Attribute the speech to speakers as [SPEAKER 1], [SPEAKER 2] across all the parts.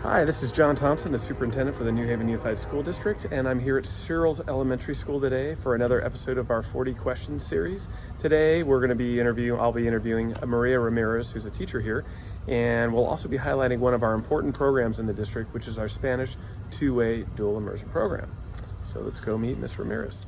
[SPEAKER 1] Hi, this is John Thompson, the superintendent for the New Haven Unified School District, and I'm here at Searles Elementary School today for another episode of our 40 Questions series. Today, I'll be interviewing Maria Ramirez, who's a teacher here, and we'll also be highlighting one of our important programs in the district, which is our Spanish two-way dual immersion program. So let's go meet Ms. Ramirez.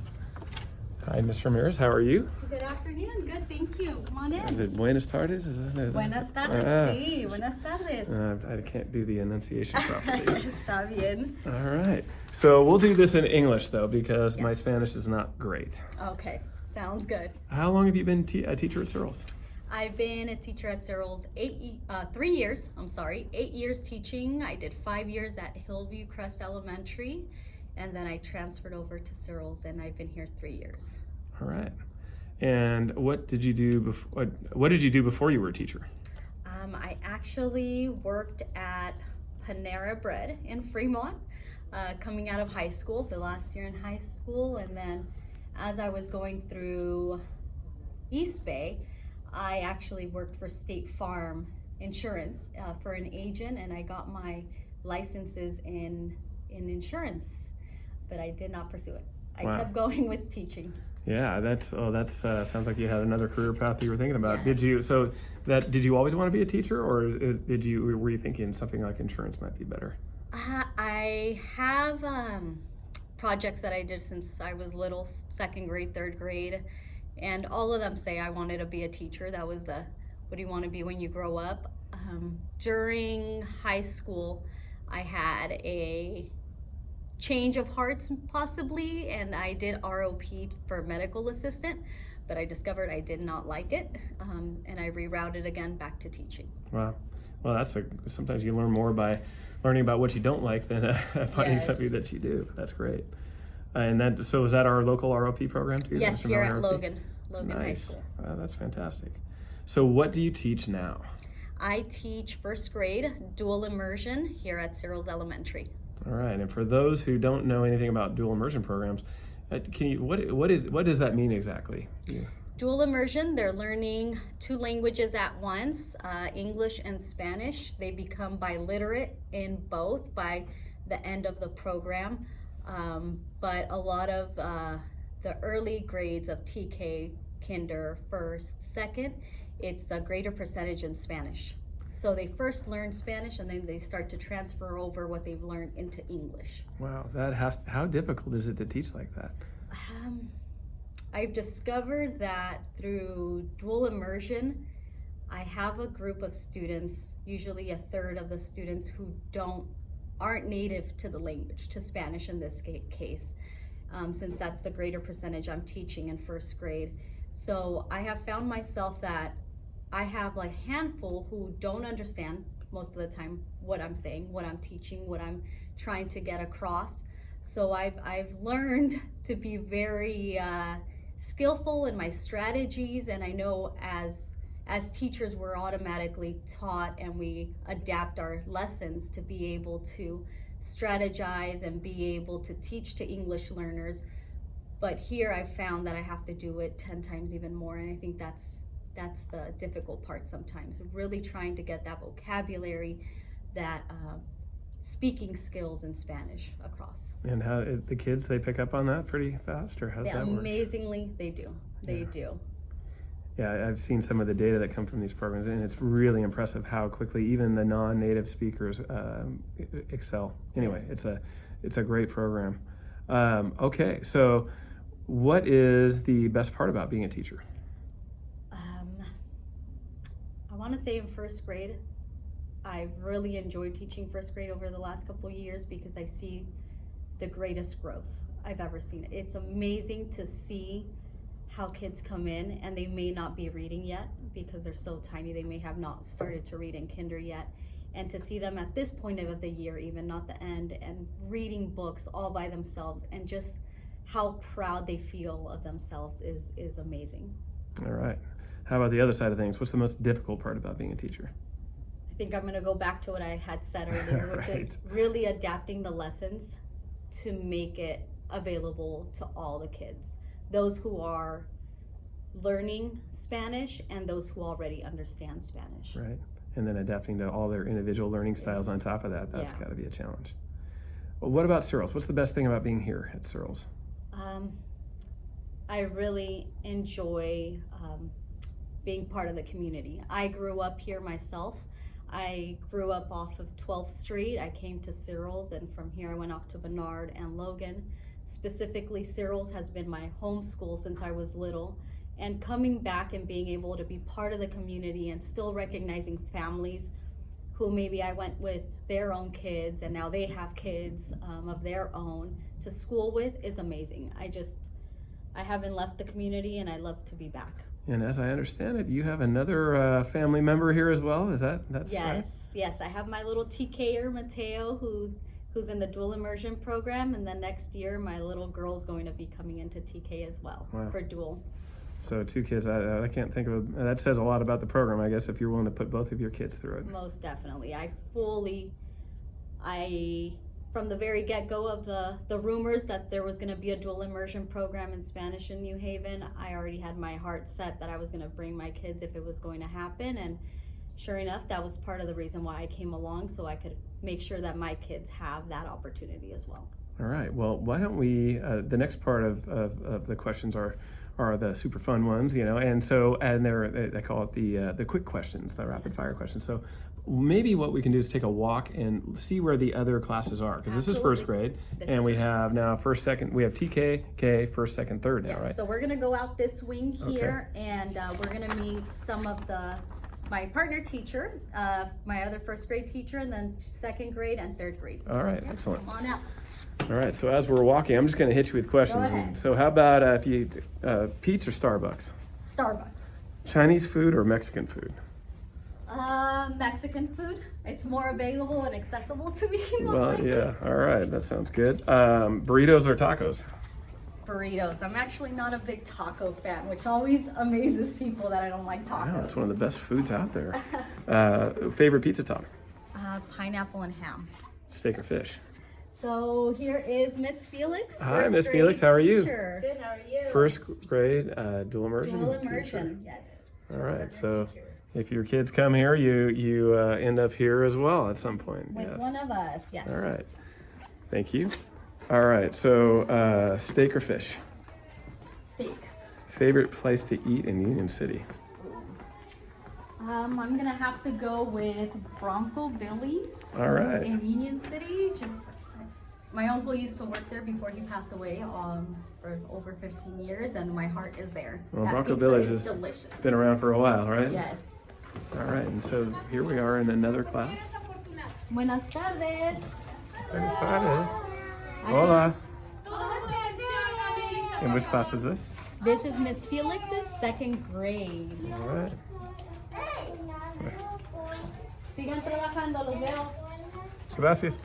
[SPEAKER 1] Hi, Ms. Ramirez, how are you?
[SPEAKER 2] Good afternoon, good, thank you. Come on in.
[SPEAKER 1] Is it buenas tardes?
[SPEAKER 2] Buenas tardes, sí, buenas tardes.
[SPEAKER 1] I can't do the enunciation properly.
[SPEAKER 2] Está bien.
[SPEAKER 1] All right. So we'll do this in English, though, because my Spanish is not great.
[SPEAKER 2] Okay, sounds good.
[SPEAKER 1] How long have you been a teacher at Searles?
[SPEAKER 2] I've been a teacher at Searles 8 years teaching. I did 5 years at Hillview Crest Elementary, and then I transferred over to Searles, and I've been here 3 years.
[SPEAKER 1] All right. And what did you do before you were a teacher?
[SPEAKER 2] I actually worked at Panera Bread in Fremont, coming out of high school, the last year in high school, and then as I was going through East Bay, I actually worked for State Farm Insurance for an agent, and I got my licenses in insurance, but I did not pursue it. I kept going with teaching.
[SPEAKER 1] Yeah, that's sounds like you had another career path that you were thinking about.
[SPEAKER 2] Yes.
[SPEAKER 1] Did you always want to be a teacher, or were you thinking something like insurance might be better?
[SPEAKER 2] I have projects that I did since I was little, second grade, third grade, and all of them say I wanted to be a teacher. That was what do you want to be when you grow up? During high school, I had a change of hearts possibly, and I did ROP for medical assistant, but I discovered I did not like it, and I rerouted again back to teaching.
[SPEAKER 1] Wow. Well, sometimes you learn more by learning about what you don't like than finding something that you do. That's great. So is that our local ROP program too?
[SPEAKER 2] Yes, here at
[SPEAKER 1] ROP?
[SPEAKER 2] Logan
[SPEAKER 1] Nice.
[SPEAKER 2] High School.
[SPEAKER 1] That's fantastic. So what do you teach now?
[SPEAKER 2] I teach first grade dual immersion here at Searles Elementary.
[SPEAKER 1] All right, and for those who don't know anything about dual immersion programs, what does that mean exactly? Yeah.
[SPEAKER 2] Dual immersion, they're learning 2 languages at once, English and Spanish. They become biliterate in both by the end of the program, but a lot of the early grades of TK, kinder, first, second, it's a greater percentage in Spanish. So they first learn Spanish, and then they start to transfer over what they've learned into English.
[SPEAKER 1] Wow, how difficult is it to teach like that?
[SPEAKER 2] I've discovered that through dual immersion, I have a group of students, usually a third of the students who aren't native to the language, to Spanish in this case, since that's the greater percentage I'm teaching in first grade. So I have found myself that I have a handful who don't understand most of the time what I'm saying, what I'm teaching, what I'm trying to get across. So I've learned to be very skillful in my strategies, and I know as teachers we're automatically taught and we adapt our lessons to be able to strategize and be able to teach to English learners. But here I've found that I have to do it 10 times even more, and I think that's the difficult part sometimes, really trying to get that vocabulary, that speaking skills in Spanish across.
[SPEAKER 1] And how the kids, they pick up on that pretty fast, or how does that work?
[SPEAKER 2] Amazingly, they do. They do.
[SPEAKER 1] Yeah, I've seen some of the data that come from these programs, and it's really impressive how quickly even the non-native speakers excel. Anyway,
[SPEAKER 2] Yes.
[SPEAKER 1] it's a great program. Okay, so what is the best part about being a teacher?
[SPEAKER 2] I want to say in first grade, I've really enjoyed teaching first grade over the last couple of years because I see the greatest growth I've ever seen. It's amazing to see how kids come in and they may not be reading yet because they're so tiny. They may have not started to read in kinder yet. And to see them at this point of the year, even not the end, and reading books all by themselves, and just how proud they feel of themselves is amazing.
[SPEAKER 1] All right. How about the other side of things? What's the most difficult part about being a teacher?
[SPEAKER 2] I think I'm going to go back to what I had said earlier, which is really adapting the lessons to make it available to all the kids. Those who are learning Spanish and those who already understand Spanish.
[SPEAKER 1] Right. and then adapting to all their individual learning styles on top of that. That's got to be a challenge. Well, what about Searles? What's the best thing about being here at Searles?
[SPEAKER 2] I really enjoy being part of the community. I grew up here myself. I grew up off of 12th Street. I came to Searles, and from here I went off to Bernard and Logan. Specifically, Searles has been my home school since I was little. And coming back and being able to be part of the community and still recognizing families who maybe I went with their own kids and now they have kids of their own to school with is amazing. I haven't left the community, and I love to be back.
[SPEAKER 1] And as I understand it, you have another family member here as well. That's
[SPEAKER 2] yes,
[SPEAKER 1] right?
[SPEAKER 2] Yes. I have my little TKer Mateo who's in the dual immersion program, and then next year my little girl's going to be coming into TK as well.
[SPEAKER 1] Wow.
[SPEAKER 2] For dual.
[SPEAKER 1] So 2 kids. I can't think of that says a lot about the program, I guess, if you're willing to put both of your kids through it.
[SPEAKER 2] Most definitely. From the very get-go of the rumors that there was going to be a dual immersion program in Spanish in New Haven, I already had my heart set that I was going to bring my kids if it was going to happen. And sure enough, that was part of the reason why I came along, so I could make sure that my kids have that opportunity as well.
[SPEAKER 1] All right. Well, why don't we, the next part of the questions are the super fun ones, and they call it the quick questions, the rapid fire questions. So maybe what we can do is take a walk and see where the other classes are, because this is first grade, and we have now first, second, we have TK, K, first, second, third now, right?
[SPEAKER 2] So we're gonna go out this wing here, and we're gonna meet some of my partner teacher, my other first grade teacher, and then second grade and third grade.
[SPEAKER 1] All right, excellent.
[SPEAKER 2] Come on out.
[SPEAKER 1] All right, so as we're walking, I'm just going to hit you with questions.
[SPEAKER 2] Go ahead.
[SPEAKER 1] So how about if you Pete's or Starbucks?
[SPEAKER 2] Starbucks.
[SPEAKER 1] Chinese food or Mexican food?
[SPEAKER 2] Mexican food. It's more available and accessible to me.
[SPEAKER 1] Yeah. All right, that sounds good. Burritos or tacos?
[SPEAKER 2] Burritos. I'm actually not a big taco fan, which always amazes people that I don't like tacos.
[SPEAKER 1] Wow, it's one of the best foods out there. Favorite pizza topping?
[SPEAKER 2] Pineapple and ham.
[SPEAKER 1] Steak or fish?
[SPEAKER 2] So here is Miss Felix.
[SPEAKER 1] Hi, Miss Felix. How are you?
[SPEAKER 2] Teacher.
[SPEAKER 3] Good, how are you?
[SPEAKER 1] First grade, dual immersion.
[SPEAKER 2] Dual immersion, yes.
[SPEAKER 1] All right, so if your kids come here, you end up here as well at some point.
[SPEAKER 2] With
[SPEAKER 1] yes.
[SPEAKER 2] one of us, yes.
[SPEAKER 1] All right, thank you. All right, so steak or fish?
[SPEAKER 2] Steak.
[SPEAKER 1] Favorite place to eat in Union City?
[SPEAKER 2] I'm gonna have to go with Bronco Billy's.
[SPEAKER 1] All right.
[SPEAKER 2] In Union City. My uncle used to work there before he passed away for over 15 years, and my heart is there.
[SPEAKER 1] Well,
[SPEAKER 2] That
[SPEAKER 1] Bronco
[SPEAKER 2] pizza
[SPEAKER 1] Billy's
[SPEAKER 2] is
[SPEAKER 1] has
[SPEAKER 2] delicious.
[SPEAKER 1] been around for a while, right?
[SPEAKER 2] Yes.
[SPEAKER 1] All right, and so here we are in another class.
[SPEAKER 2] Buenas tardes.
[SPEAKER 1] Buenas tardes. Hola. And which class is this?
[SPEAKER 2] This is Miss Felix's second grade.
[SPEAKER 1] All right.
[SPEAKER 2] Sigan trabajando, los veo.
[SPEAKER 1] Gracias.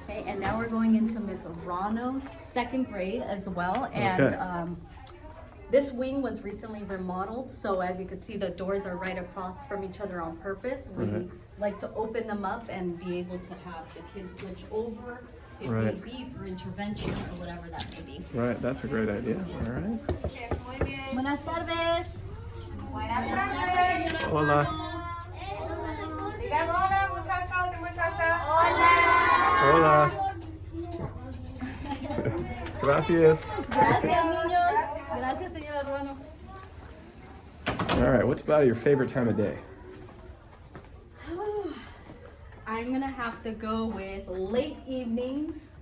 [SPEAKER 2] Okay, and now we're going into Miss Rano's second grade as well. And
[SPEAKER 1] Okay.
[SPEAKER 2] This wing was recently remodeled, so as you can see, the doors are right across from each other on purpose. We
[SPEAKER 1] Right.
[SPEAKER 2] like to open them up and be able to have the kids switch over if
[SPEAKER 1] Right.
[SPEAKER 2] need be for intervention or whatever that may be.
[SPEAKER 1] Right, that's a great idea. All right.
[SPEAKER 2] Buenas tardes.
[SPEAKER 1] Hola.
[SPEAKER 3] Hola, muchachos y muchachas.
[SPEAKER 1] Hola. Gracias.
[SPEAKER 2] Gracias, niños. Gracias, señor Ruano.
[SPEAKER 1] All right, what's about your favorite time of day?
[SPEAKER 2] I'm gonna have to go with late evenings,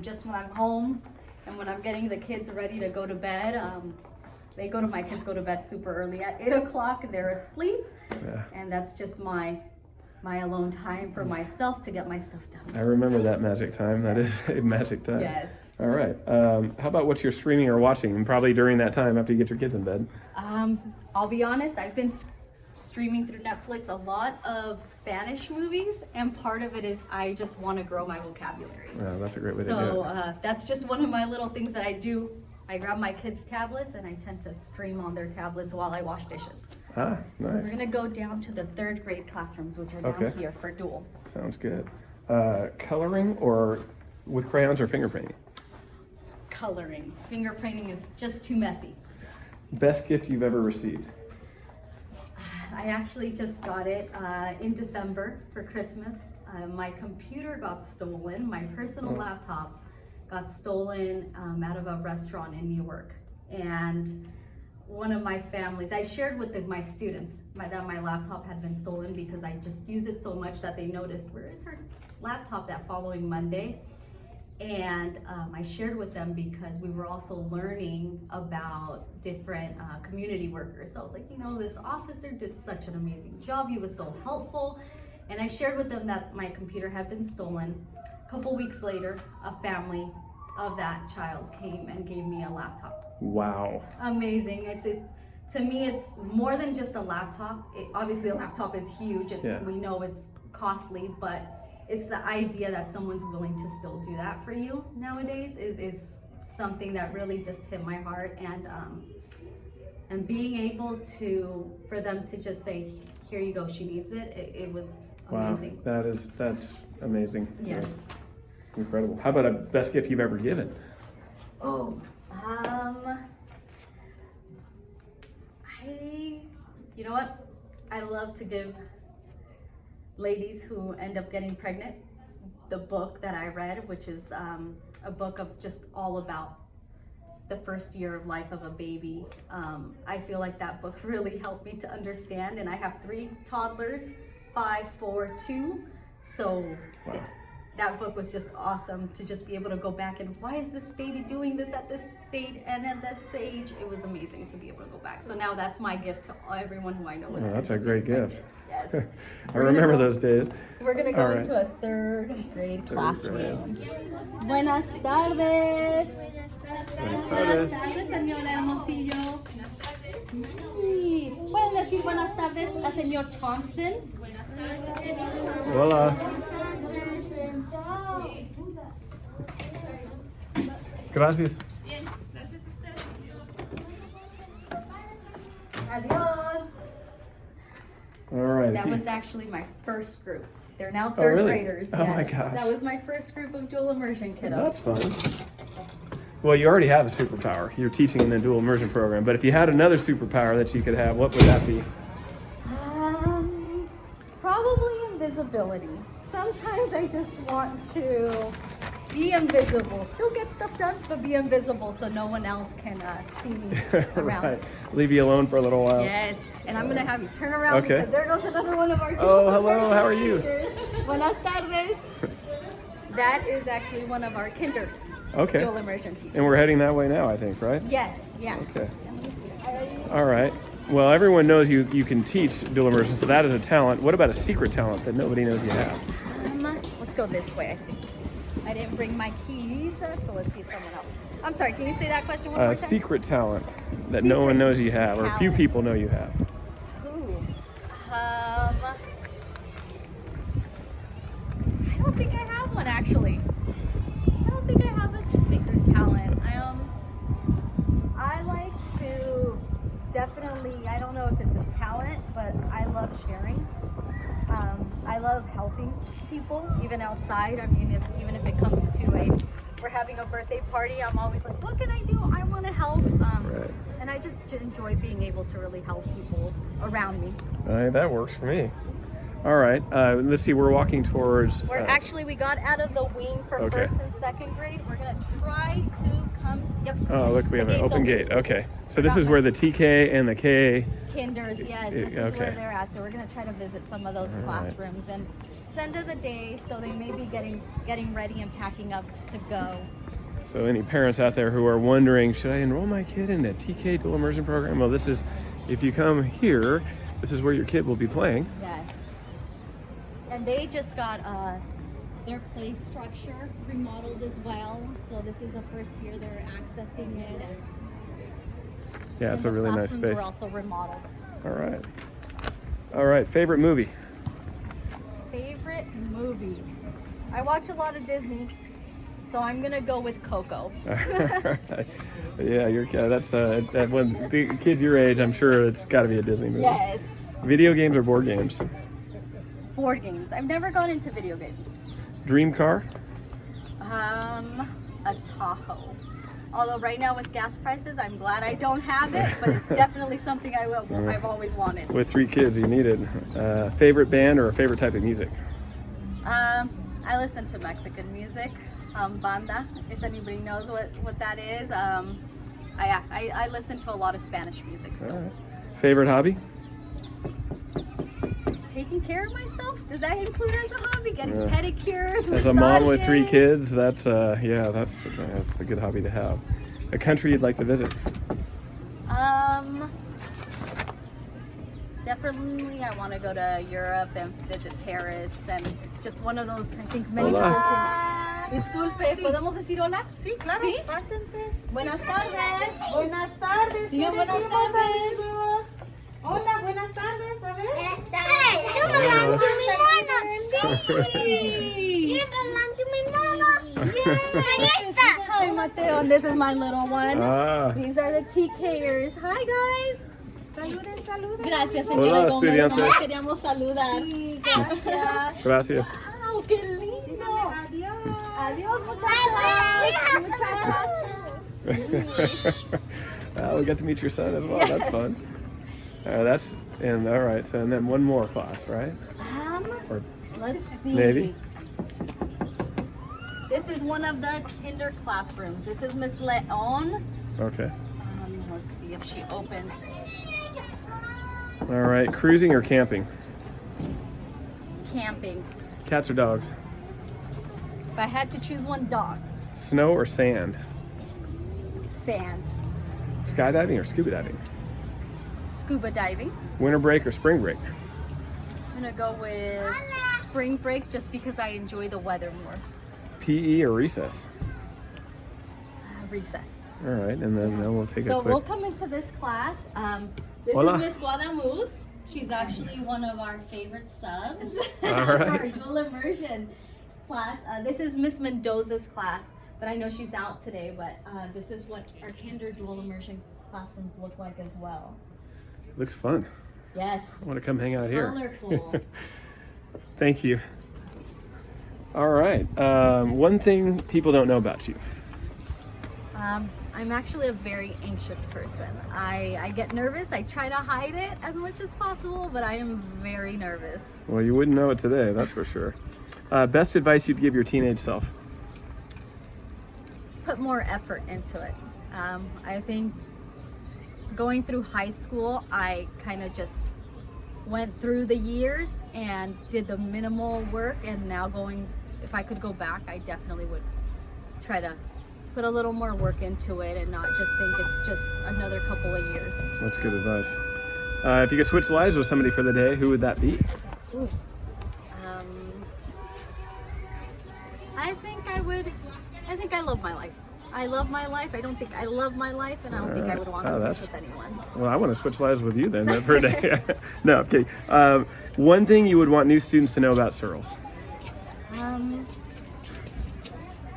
[SPEAKER 2] just when I'm home and when I'm getting the kids ready to go to bed. My kids go to bed super early at 8 o'clock. They're asleep,
[SPEAKER 1] Yeah.
[SPEAKER 2] and that's just my alone time for myself to get my stuff done.
[SPEAKER 1] I remember that magic time. That is a magic time.
[SPEAKER 2] Yes.
[SPEAKER 1] All right. How about what you're streaming or watching? And probably during that time after you get your kids in bed.
[SPEAKER 2] I'll be honest, I've been streaming through Netflix a lot of Spanish movies, and part of it is I just want to grow my vocabulary.
[SPEAKER 1] That's a great way to do
[SPEAKER 2] So
[SPEAKER 1] it.
[SPEAKER 2] that's just one of my little things that I do. I grab my kids' tablets and I tend to stream on their tablets while I wash dishes.
[SPEAKER 1] Ah,
[SPEAKER 2] We're
[SPEAKER 1] nice.
[SPEAKER 2] gonna go down to the third grade classrooms, which are down
[SPEAKER 1] Okay.
[SPEAKER 2] here for dual.
[SPEAKER 1] Sounds good. Coloring or with crayons or finger painting?
[SPEAKER 2] Coloring. Finger painting is just too messy.
[SPEAKER 1] Best gift you've ever received?
[SPEAKER 2] I actually just got it in December for Christmas. My computer got stolen. My personal laptop got stolen out of a restaurant in Newark. And one of my families, I shared with my students that my laptop had been stolen because I just use it so much that they noticed, where is her laptop that following Monday? And I shared with them because we were also learning about different community workers. So I was like, this officer did such an amazing job. He was so helpful. And I shared with them that my computer had been stolen. A couple weeks later, a family of that child came and gave me a laptop.
[SPEAKER 1] Wow.
[SPEAKER 2] Amazing. To me, it's more than just a laptop. Obviously, a laptop is huge. We know it's costly, but it's the idea that someone's willing to still do that for you nowadays is something that really just hit my heart. And being able for them to just say, here you go, she needs it, it was amazing.
[SPEAKER 1] Wow, that's amazing.
[SPEAKER 2] Yes.
[SPEAKER 1] Yeah. Incredible. How about a best gift you've ever given?
[SPEAKER 2] You know what? I love to give ladies who end up getting pregnant the book that I read, which is a book of just all about the first year of life of a baby. I feel like that book really helped me to understand, and I have 3 toddlers, 5, 4, 2. So that book was just awesome to just be able to go back and why is this baby doing this at this state and at that stage? It was amazing to be able to go back. So now that's my gift to everyone who I know.
[SPEAKER 1] That's a great gift.
[SPEAKER 2] Yes.
[SPEAKER 1] I remember those days.
[SPEAKER 2] We're going to go into a 3rd grade classroom. Buenas tardes.
[SPEAKER 1] Buenas
[SPEAKER 2] Buenas tardes, señora Hermosillo. ¿Pueden decir buenas tardes a señor Thompson?
[SPEAKER 1] Hola. Gracias.
[SPEAKER 2] Adios.
[SPEAKER 1] All right.
[SPEAKER 2] That was actually my first group. They're now 3rd
[SPEAKER 1] really?
[SPEAKER 2] graders.
[SPEAKER 1] Oh my
[SPEAKER 2] Yes.
[SPEAKER 1] gosh.
[SPEAKER 2] That was my first group of dual immersion kiddos.
[SPEAKER 1] That's fun. Well, you already have a superpower. You're teaching in a dual immersion program. But if you had another superpower that you could have, what would that be?
[SPEAKER 2] Probably invisibility. Sometimes I just want to be invisible. Still get stuff done, but be invisible so no one else can see me around.
[SPEAKER 1] Right. Leave you alone for a little while.
[SPEAKER 2] Yes, and I'm gonna have you turn around because there goes another one of our
[SPEAKER 1] hello, how are you?
[SPEAKER 2] Buenas tardes. That is actually one of our kinder dual immersion teachers.
[SPEAKER 1] And we're heading that way now, I think, right?
[SPEAKER 2] Yes, yeah.
[SPEAKER 1] Okay. All right. Well, everyone knows you can teach dual immersion, so that is a talent. What about a secret talent that nobody knows you have?
[SPEAKER 2] Let's go this way, I think. I didn't bring my keys, so let's see someone else. I'm sorry, can you say that question one more time?
[SPEAKER 1] Secret talent that no one knows you have, or a few people know you have.
[SPEAKER 2] Ooh. I don't think I have one, actually. I don't think I have a secret talent. I like to definitely, I don't know if it's a talent, but I love sharing. I love helping people, even outside. I mean, even if it comes to we're having a birthday party, I'm always like, what can I do? I want to help.
[SPEAKER 1] Right.
[SPEAKER 2] And I just enjoy being able to really help people around me.
[SPEAKER 1] That works for me. All right. Let's see. We're walking towards.
[SPEAKER 2] We got out of the wing for 1st and 2nd grade. We're gonna try to come. Yep.
[SPEAKER 1] Oh, look, we have an open gate. Okay. So this is where the TK and the K.
[SPEAKER 2] Kinders, yes. This is where they're at. So we're gonna try to visit some of those classrooms. And it's the end of the day, so they may be getting ready and packing up to go.
[SPEAKER 1] So any parents out there who are wondering, should I enroll my kid in a TK dual immersion program? Well, this is, if you come here, this is where your kid will be playing.
[SPEAKER 2] Yes. And they just got their play structure remodeled as well. So this is the first year they're accessing it. And
[SPEAKER 1] yeah, it's a really nice space.
[SPEAKER 2] Were also remodeled.
[SPEAKER 1] All right. All right. Favorite movie?
[SPEAKER 2] Favorite movie? I watch a lot of Disney, so I'm gonna go with Coco.
[SPEAKER 1] Yeah, that's when the kids your age, I'm sure it's got to be a Disney movie.
[SPEAKER 2] Yes.
[SPEAKER 1] Video games or board games?
[SPEAKER 2] Board games. I've never gone into video games.
[SPEAKER 1] Dream car?
[SPEAKER 2] A Tahoe. Although right now with gas prices, I'm glad I don't have it, but it's definitely something I've always wanted.
[SPEAKER 1] With 3 kids, you need it. Favorite band or a favorite type of music?
[SPEAKER 2] I listen to Mexican music, banda, if anybody knows what that is. I listen to a lot of Spanish music still.
[SPEAKER 1] All right. Favorite hobby?
[SPEAKER 2] Taking care of myself? Does that include as a hobby? Getting pedicures,
[SPEAKER 1] As a mom with 3
[SPEAKER 2] massages?
[SPEAKER 1] kids, that's a good hobby to have. A country you'd like to visit?
[SPEAKER 2] Definitely I want to go to Europe and visit Paris, and it's just one of those, I think many
[SPEAKER 1] Hola.
[SPEAKER 2] people can... Disculpe, ¿podemos decir hola?
[SPEAKER 3] Sí, claro,
[SPEAKER 2] ¿Sí?
[SPEAKER 3] pásense.
[SPEAKER 2] Buenas tardes.
[SPEAKER 3] Buenas tardes.
[SPEAKER 2] Sí,
[SPEAKER 3] ¿qué
[SPEAKER 2] buenas
[SPEAKER 3] decimos,
[SPEAKER 2] tardes.
[SPEAKER 3] amigos? Hola, buenas tardes, a ver.
[SPEAKER 4] Buenas tardes.
[SPEAKER 2] Hi, Mateo, and this is my little one.
[SPEAKER 1] Ah,
[SPEAKER 2] These are the TKers. Hi, guys.
[SPEAKER 3] Saluden, saluden.
[SPEAKER 2] Gracias,
[SPEAKER 1] Hola,
[SPEAKER 2] señora Gómez.
[SPEAKER 1] estudiantes.
[SPEAKER 2] Nomás queríamos saludar.
[SPEAKER 3] Sí, gracias.
[SPEAKER 1] gracias.
[SPEAKER 2] ¡Wow, qué lindo!
[SPEAKER 3] Díganle adiós.
[SPEAKER 2] Adiós, muchachos.
[SPEAKER 1] We got to meet your son as well. That's
[SPEAKER 2] Yes.
[SPEAKER 1] fun. All right. So and then one more class, right? Or
[SPEAKER 2] Let's see.
[SPEAKER 1] Maybe.
[SPEAKER 2] This is one of the kinder classrooms. This is Miss Leon.
[SPEAKER 1] okay.
[SPEAKER 2] Let's see if she opens.
[SPEAKER 1] All right. Cruising or camping?
[SPEAKER 2] Camping.
[SPEAKER 1] Cats or dogs?
[SPEAKER 2] If I had to choose one, dogs.
[SPEAKER 1] Snow or sand?
[SPEAKER 2] Sand.
[SPEAKER 1] Skydiving or scuba diving?
[SPEAKER 2] Scuba diving.
[SPEAKER 1] Winter break or spring break?
[SPEAKER 2] I'm gonna go with spring break just because I enjoy the weather more.
[SPEAKER 1] PE or recess?
[SPEAKER 2] Recess.
[SPEAKER 1] All right, and then we'll take
[SPEAKER 2] So
[SPEAKER 1] a quick.
[SPEAKER 2] we'll come into this class. This
[SPEAKER 1] Hola.
[SPEAKER 2] is Miss Guadamus. She's actually one of our favorite subs
[SPEAKER 1] All
[SPEAKER 2] for
[SPEAKER 1] right.
[SPEAKER 2] our dual immersion class. This is Miss Mendoza's class, but I know she's out today. But this is what our kinder dual immersion classrooms look like as well.
[SPEAKER 1] Looks fun.
[SPEAKER 2] Yes.
[SPEAKER 1] I want to come hang out here.
[SPEAKER 2] Colorful.
[SPEAKER 1] Thank you. All right. One thing people don't know about you.
[SPEAKER 2] I'm actually a very anxious person. I get nervous. I try to hide it as much as possible, but I am very nervous.
[SPEAKER 1] Well, you wouldn't know it today, that's for sure. Best advice you'd give your teenage self?
[SPEAKER 2] Put more effort into it. I think going through high school, I kind of just went through the years and did the minimal work, and now if I could go back, I definitely would try to put a little more work into it and not just think it's just another couple of years.
[SPEAKER 1] That's good advice. If you could switch lives with somebody for the day, who would that be?
[SPEAKER 2] Ooh. I think I love my life. I love my life. I don't think I love my life, and I don't think I would want to switch with anyone.
[SPEAKER 1] Well, I want to switch lives with you then per day. No, okay. One thing you would want new students to know about Searles?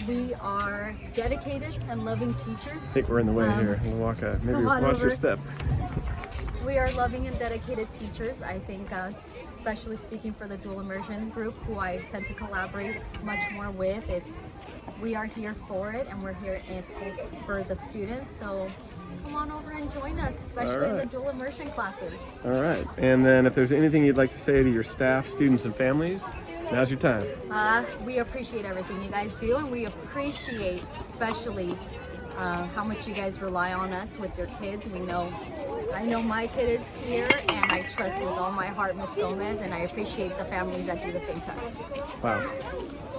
[SPEAKER 2] We are dedicated and loving teachers.
[SPEAKER 1] I think we're in the way here. We'll walk. Maybe
[SPEAKER 2] come on
[SPEAKER 1] watch your
[SPEAKER 2] over.
[SPEAKER 1] step.
[SPEAKER 2] We are loving and dedicated teachers. I think, especially speaking for the dual immersion group, who I tend to collaborate much more with, we are here for it, and we're here for the students. So come on over and join us, especially in the dual immersion classes.
[SPEAKER 1] All right. And then if there's anything you'd like to say to your staff, students, and families, now's your time.
[SPEAKER 2] We appreciate everything you guys do, and we appreciate especially how much you guys rely on us with your kids. I know my kid is here, and I trust with all my heart Miss Gomez, and I appreciate the families that do the same to us.
[SPEAKER 1] Wow.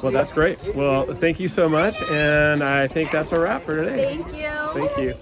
[SPEAKER 1] Well, that's great. Well, thank you so much, and I think that's a wrap for today.
[SPEAKER 2] Thank you.
[SPEAKER 1] Thank you.